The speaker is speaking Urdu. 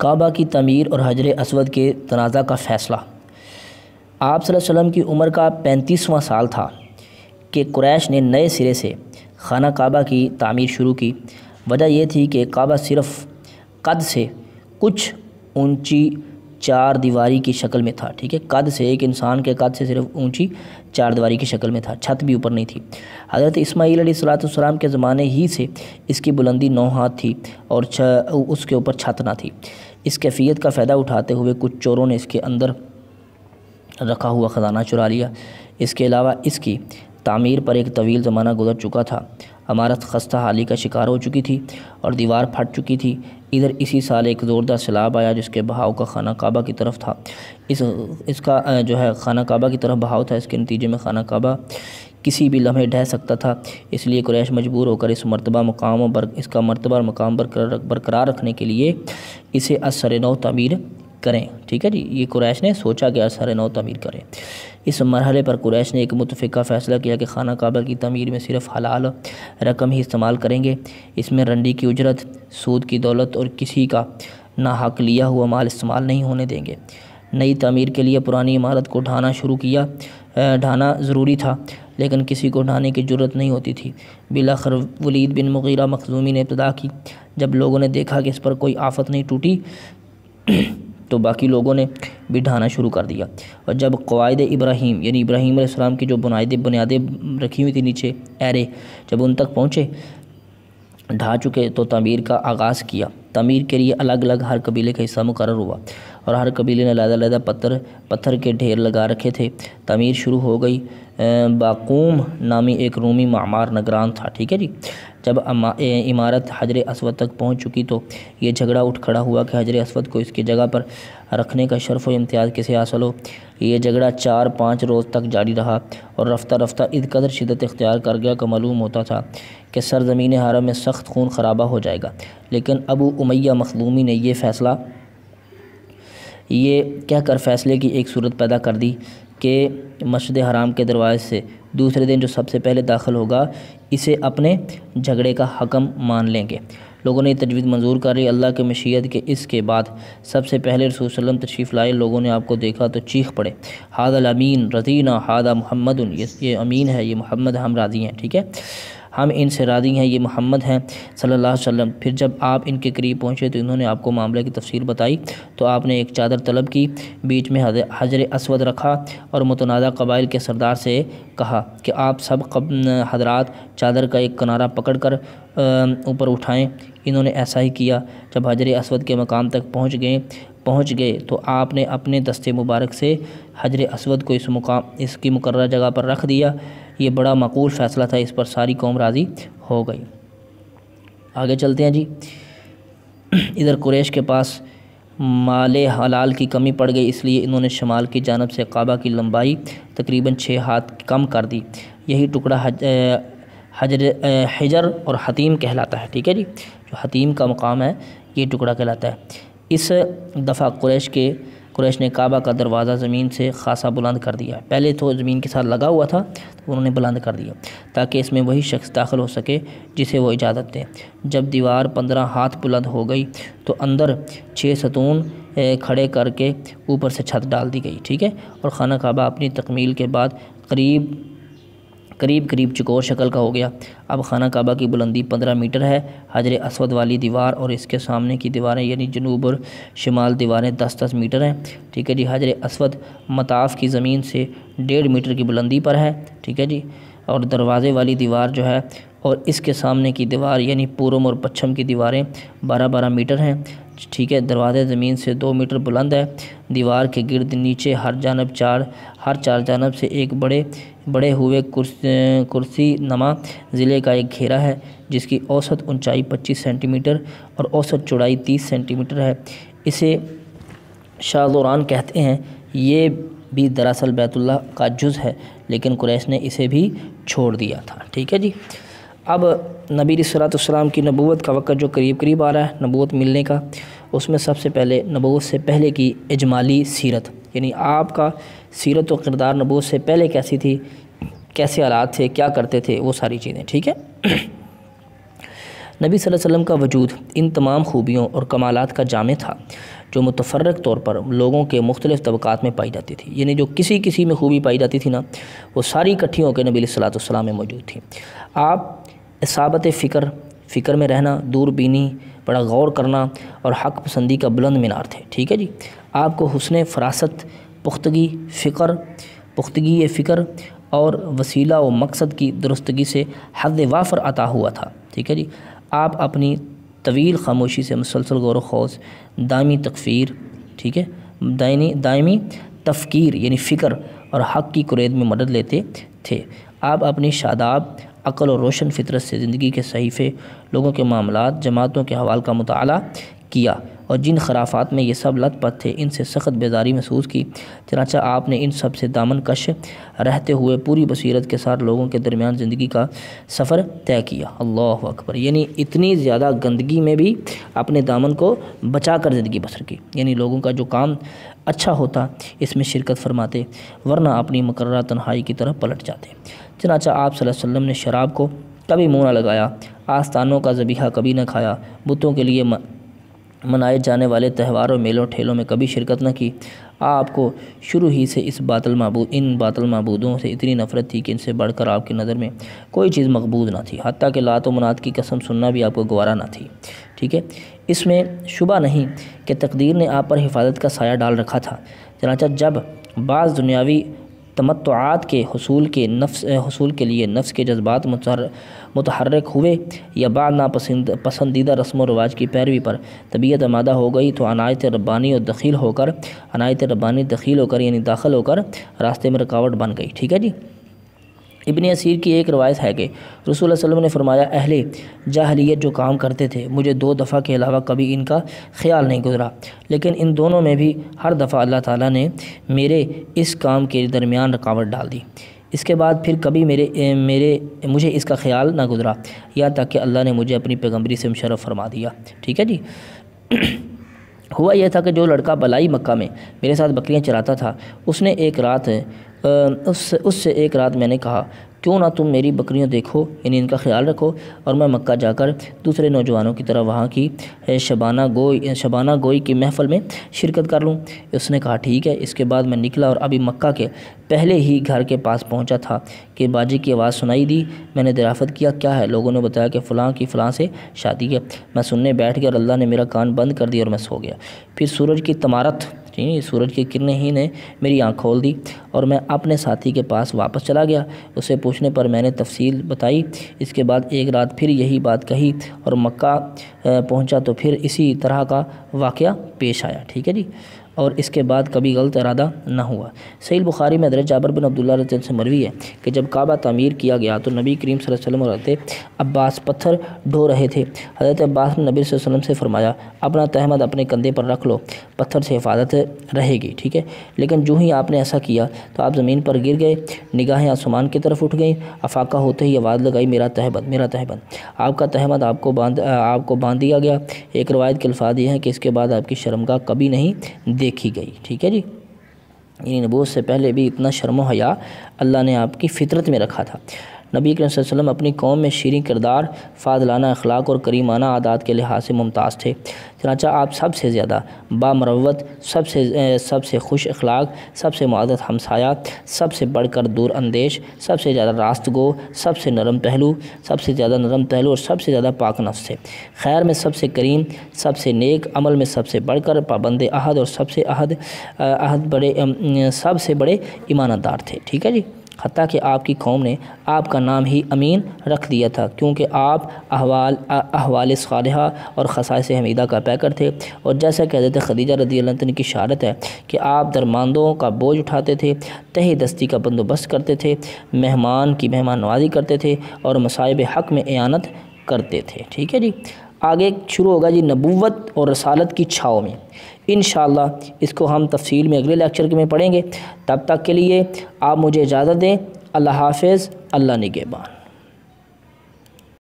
کعبہ کی تعمیر اور حجر اسود کے تنازع کا فیصلہ۔ آپ صلی اللہ علیہ وسلم کی عمر کا 35واں سال تھا کہ قریش نے نئے سرے سے خانہ کعبہ کی تعمیر شروع کی۔ وجہ یہ تھی کہ کعبہ صرف قد سے کچھ اونچی چار دیواری کی شکل میں تھا، ٹھیک ہے، قد سے، ایک انسان کے قد سے صرف اونچی چار دیواری کی شکل میں تھا، چھت بھی اوپر نہیں تھی۔ حضرت اسماعیل علیہ السلام کے زمانے ہی سے اس کی بلندی 9 ہاتھ تھی اور اس کے اوپر چھت نہ تھی۔ اس کیفیت کا فائدہ اٹھاتے ہوئے کچھ چوروں نے اس کے اندر رکھا ہوا خزانہ چرا لیا۔ اس کے علاوہ اس کی تعمیر پر ایک طویل زمانہ گزر چکا تھا، عمارت خستہ حالی کا شکار ہو چکی تھی اور دیوار پھٹ چکی تھی۔ ادھر اسی سال ایک زوردار سیلاب آیا جس کے بہاؤ کا خانہ کعبہ کی طرف تھا، اس کا جو ہے خانہ کعبہ کی طرف بہاؤ تھا۔ اس کے نتیجے میں خانہ کعبہ کسی بھی لمحے ڈھہ سکتا تھا، اس لیے قریش مجبور ہو کر اس کا مرتبہ اور مقام برقرار رکھنے کے لیے اسے از سر نو تعمیر کریں، ٹھیک ہے جی، یہ قریش نے سوچا کہ از سر نو تعمیر کریں۔ اس مرحلے پر قریش نے ایک متفقہ فیصلہ کیا کہ خانہ کعبہ کی تعمیر میں صرف حلال رقم ہی استعمال کریں گے، اس میں رنڈی کی اجرت، سود کی دولت اور کسی کا ناحق لیا ہوا مال استعمال نہیں ہونے دیں گے۔ نئی تعمیر کے لیے پرانی عمارت کو ڈھانا ضروری تھا، لیکن کسی کو ڈھانے کی جرت نہیں ہوتی تھی۔ بالآخر ولید بن مغیرہ مخزومی نے ابتدا کی۔ جب لوگوں نے دیکھا کہ اس پر کوئی آفت نہیں ٹوٹی تو باقی لوگوں نے بھی ڈھانا شروع کر دیا، اور جب قواعد ابراہیم یعنی ابراہیم علیہ السلام کی جو بنیادیں رکھی ہوئی تھی نیچے ایرے، جب ان تک پہنچے ڈھا چکے تو تعمیر کا آغاز کیا۔ تعمیر کے لیے الگ الگ ہر قبیلے کا حصہ مقرر ہوا اور ہر قبیلے نے علیحدہ علیحدہ پتھر کے ڈھیر لگا رکھے تھے۔ تعمیر شروع ہو گئی۔ باقوم نامی ایک رومی معمار نگران تھا، ٹھیک ہے جی۔ جب عمارت حجر اسود تک پہنچ چکی تو یہ جھگڑا اٹھ کھڑا ہوا کہ حجر اسود کو اس کی جگہ پر رکھنے کا شرف و امتیاز کسے حاصل ہو۔ یہ جھگڑا 4-5 روز تک جاری رہا اور رفتہ رفتہ اس قدر شدت اختیار کر گیا کہ معلوم ہوتا تھا کہ سرزمین حرم میں سخت خون خرابہ ہو جائے گا۔ لیکن ابو امیہ مخزومی نے یہ کہہ کر فیصلے کی ایک صورت پیدا کر دی کہ مسجد حرام کے دروازے سے دوسرے دن جو سب سے پہلے داخل ہوگا اسے اپنے جھگڑے کا حکم مان لیں گے۔ لوگوں نے یہ تجویز منظور کر لی۔ اللہ کی مشیت کے اس کے بعد سب سے پہلے رسول صلی اللہ علیہ وسلم تشریف لائے۔ لوگوں نے آپ کو دیکھا تو چیخ پڑے، ھذا الامین رضینا ھذا محمد، یہ امین ہے، یہ محمد، ہم راضی ہیں، ٹھیک ہے، ہم ان سے راضی ہیں، یہ محمد ہیں صلی اللہ علیہ وسلم۔ پھر جب آپ ان کے قریب پہنچے تو انہوں نے آپ کو معاملے کی تفصیل بتائی تو آپ نے ایک چادر طلب کی، بیچ میں حجر اسود رکھا اور متنازع قبائل کے سردار سے کہا کہ آپ سب حضرات چادر کا ایک کنارہ پکڑ کر اوپر اٹھائیں۔ انہوں نے ایسا ہی کیا۔ جب حجر اسود کے مقام تک پہنچ گئے تو آپ نے اپنے دستے مبارک سے حجر اسود کو اس کی مقررہ جگہ پر رکھ دیا۔ یہ بڑا معقول فیصلہ تھا، اس پر ساری قوم راضی ہو گئی۔ آگے چلتے ہیں جی۔ ادھر قریش کے پاس مال حلال کی کمی پڑ گئی، اس لیے انہوں نے شمال کی جانب سے کعبہ کی لمبائی تقریباً 6 ہاتھ کم کر دی۔ یہی ٹکڑا حجر اور حتیم کہلاتا ہے، ٹھیک ہے جی، جو حتیم کا مقام ہے یہ ٹکڑا کہلاتا ہے۔ اس دفعہ قریش نے کعبہ کا دروازہ زمین سے خاصا بلند کر دیا۔ پہلے تو زمین کے ساتھ لگا ہوا تھا، تو انہوں نے بلند کر دیا تاکہ اس میں وہی شخص داخل ہو سکے جسے وہ اجازت دیں۔ جب دیوار 15 ہاتھ بلند ہو گئی تو اندر 6 ستون کھڑے کر کے اوپر سے چھت ڈال دی گئی، ٹھیک ہے، اور خانہ کعبہ اپنی تکمیل کے بعد قریب چکور شکل کا ہو گیا۔ اب خانہ کعبہ کی بلندی 15 میٹر ہے۔ حجر اسود والی دیوار اور اس کے سامنے کی دیواریں یعنی جنوب اور شمال دیواریں 10-10 میٹر ہیں، ٹھیک ہے جی۔ حجر اسود مطاف کی زمین سے 1.5 میٹر کی بلندی پر ہے، ٹھیک ہے جی، اور دروازے والی دیوار جو ہے اور اس کے سامنے کی دیوار یعنی پورم اور پچھم کی دیواریں 12-12 میٹر ہیں، ٹھیک ہے۔ دروازے زمین سے 2 میٹر بلند ہے۔ دیوار کے گرد نیچے ہر چار جانب سے ایک بڑے ہوئے کرسی نما ضلع کا ایک گھیرا ہے جس کی اوسط اونچائی 25 سینٹی میٹر اور اوسط چوڑائی 30 سینٹی میٹر ہے۔ اسے شاذوران کہتے ہیں۔ یہ بھی دراصل بیت اللہ کا جز ہے لیکن قریش نے اسے بھی چھوڑ دیا تھا، ٹھیک ہے جی۔ اب نبی علیہ السلام کی نبوت کا وقت جو قریب آ رہا ہے، نبوت ملنے کا، اس میں سب سے پہلے نبوت سے پہلے کی اجمالی سیرت یعنی آپ کا سیرت و کردار نبوت سے پہلے کیسی تھی، کیسے حالات تھے، کیا کرتے تھے، وہ ساری چیزیں، ٹھیک ہے۔ نبی صلی اللہ علیہ وسلم کا وجود ان تمام خوبیوں اور کمالات کا جامع تھا جو متفرق طور پر لوگوں کے مختلف طبقات میں پائی جاتی تھی، یعنی جو کسی میں خوبی پائی جاتی تھی نا، وہ ساری اکٹھی ہو کے نبی علیہ السلام میں موجود تھیں۔ آپ اصابت فکر میں رہنا، دور بینی، بڑا غور کرنا اور حق پسندی کا بلند مینار تھے، ٹھیک ہے جی۔ آپ کو حسن فراست، پختگی فکر اور وسیلہ و مقصد کی درستگی سے حد وافر عطا ہوا تھا، ٹھیک ہے جی۔ آپ اپنی طویل خاموشی سے مسلسل غور و خوض، دائمی دائمی تفکیر یعنی فکر اور حق کی کرید میں مدد لیتے تھے۔ آپ اپنی شاداب عقل اور روشن فطرت سے زندگی کے صحیفے، لوگوں کے معاملات، جماعتوں کے احوال کا مطالعہ کیا اور جن خرافات میں یہ سب لت پت تھے ان سے سخت بیزاری محسوس کی، چنانچہ آپ نے ان سب سے دامن کش رہتے ہوئے پوری بصیرت کے ساتھ لوگوں کے درمیان زندگی کا سفر طے کیا۔ اللہ اکبر، یعنی اتنی زیادہ گندگی میں بھی اپنے دامن کو بچا کر زندگی بسر کی، یعنی لوگوں کا جو کام اچھا ہوتا اس میں شرکت فرماتے، ورنہ اپنی مقررہ تنہائی کی طرف پلٹ جاتے۔ چنانچہ آپ صلی اللہ علیہ وسلم نے شراب کو کبھی منہ نہ لگایا، آستانوں کا ذبیحہ کبھی نہ کھایا، بتوں کے لیے منائے جانے والے تہواروں، میلوں ٹھیلوں میں کبھی شرکت نہ کی۔ آپ کو شروع ہی سے ان باطل معبودوں سے اتنی نفرت تھی کہ ان سے بڑھ کر آپ کی نظر میں کوئی چیز مقبول نہ تھی، حتیٰ کہ لات و منات کی قسم سننا بھی آپ کو گوارا نہ تھی، ٹھیک ہے۔ اس میں شبہ نہیں کہ تقدیر نے آپ پر حفاظت کا سایہ ڈال رکھا تھا، چنانچہ جب بعض دنیاوی تمتعات کے حصول کے لیے نفس کے جذبات متحرک ہوئے یا بعض پسندیدہ رسم و رواج کی پیروی پر طبیعت آمادہ ہو گئی تو عنایت ربانی دخیل ہو کر یعنی داخل ہو کر راستے میں رکاوٹ بن گئی، ٹھیک ہے جی۔ ابن اسیر کی ایک روایت ہے کہ رسول اللہ صلی اللہ علیہ وسلم نے فرمایا، اہل جاہلیت جو کام کرتے تھے مجھے 2 دفعہ کے علاوہ کبھی ان کا خیال نہیں گزرا، لیکن ان دونوں میں بھی ہر دفعہ اللہ تعالیٰ نے میرے اس کام کے درمیان رکاوٹ ڈال دی۔ اس کے بعد پھر کبھی مجھے اس کا خیال نہ گزرا، یہاں تک کہ اللہ نے مجھے اپنی پیغمبری سے مشرف فرما دیا، ٹھیک ہے جی۔ ہوا یہ تھا کہ جو لڑکا بلائی مکہ میں میرے ساتھ بکریاں چراتا تھا، اس سے ایک رات میں نے کہا، کیوں نہ تم میری بکریاں دیکھو، یعنی ان کا خیال رکھو، اور میں مکہ جا کر دوسرے نوجوانوں کی طرح وہاں کی شبانہ گوئی کی محفل میں شرکت کر لوں۔ اس نے کہا ٹھیک ہے۔ اس کے بعد میں نکلا اور ابھی مکہ کے پہلے ہی گھر کے پاس پہنچا تھا کہ باجی کی آواز سنائی دی۔ میں نے دریافت کیا کیا ہے؟ لوگوں نے بتایا کہ فلاں کی فلاں سے شادی ہے۔ میں سننے بیٹھ گیا اور اللہ نے میرا کان بند کر دیا اور میں سو گیا۔ پھر سورج کی تمارت، سورج کی کرنیں ہی نے میری آنکھ کھول دی اور میں اپنے ساتھی کے پاس واپس چلا گیا۔ اسے پوچھنے پر میں نے تفصیل بتائی۔ اس کے بعد ایک رات پھر یہی بات کہی اور مکہ پہنچا تو پھر اسی طرح کا واقعہ پیش آیا، ٹھیک ہے جی۔ اور اس کے بعد کبھی غلط ارادہ نہ ہوا۔ صحیح بخاری میں حضرت جابر بن عبداللہ رضی اللہ عنہ سے مروی ہے کہ جب کعبہ تعمیر کیا گیا تو نبی کریم صلی اللہ علیہ وسلم اور حضرت عباس پتھر ڈھو رہے تھے۔ حضرت عباس نے نبی صلی اللہ علیہ وسلم سے فرمایا، اپنا تہمد اپنے کندھے پر رکھ لو، پتھر سے حفاظت رہے گی، ٹھیک ہے۔ لیکن جو ہی آپ نے ایسا کیا تو آپ زمین پر گر گئے، نگاہیں آسمان کی طرف اٹھ گئیں۔ افاقہ ہوتے ہی آواز لگائی، میرا تہمد، میرا تہمد۔ آپ کا تہمد آپ کو باندھ دیا گیا۔ ایک روایت کے الفاظ یہ ہیں کہ اس کے بعد آپ کی شرمگاہ کبھی نہیں دیکھی گئی، ٹھیک ہے جی۔ یعنی نبوت سے پہلے بھی اتنا شرم و حیا اللہ نے آپ کی فطرت میں رکھا تھا۔ نبی کریم صلی اللہ علیہ وسلم اپنی قوم میں شیریں کردار، فاضلانہ اخلاق اور کریمانہ عادات کے لحاظ سے ممتاز تھے، چنانچہ آپ سب سے زیادہ بامروت، سب سے خوش اخلاق، سب سے معزز ہمسایہ، سب سے بڑھ کر دور اندیش، سب سے زیادہ راست گو، سب سے نرم پہلو اور سب سے زیادہ پاک نفس تھے۔ خیر میں سب سے کریم، سب سے نیک، عمل میں سب سے بڑھ کر پابند عہد اور سب سے بڑے ایمانت دار تھے، ٹھیک ہے جی۔ حتیٰ کہ آپ کی قوم نے آپ کا نام ہی امین رکھ دیا تھا، کیونکہ آپ احوال صالحہ اور خصائص حمیدہ کا پیکر تھے۔ اور جیسا کہ حضرت خدیجہ رضی اللہ عنہ کی اشارت ہے کہ آپ درماندوں کا بوجھ اٹھاتے تھے، تہی دستی کا بندوبست کرتے تھے، مہمان کی مہمان نوازی کرتے تھے اور مصائب حق میں اعانت کرتے تھے، ٹھیک ہے جی۔ آگے شروع ہوگا جی نبوت اور رسالت کی چھاؤں میں، انشاءاللہ اس کو ہم تفصیل میں اگلے لیکچر میں پڑھیں گے۔ تب تک کے لیے آپ مجھے اجازت دیں۔ اللہ حافظ، اللہ نگہبان۔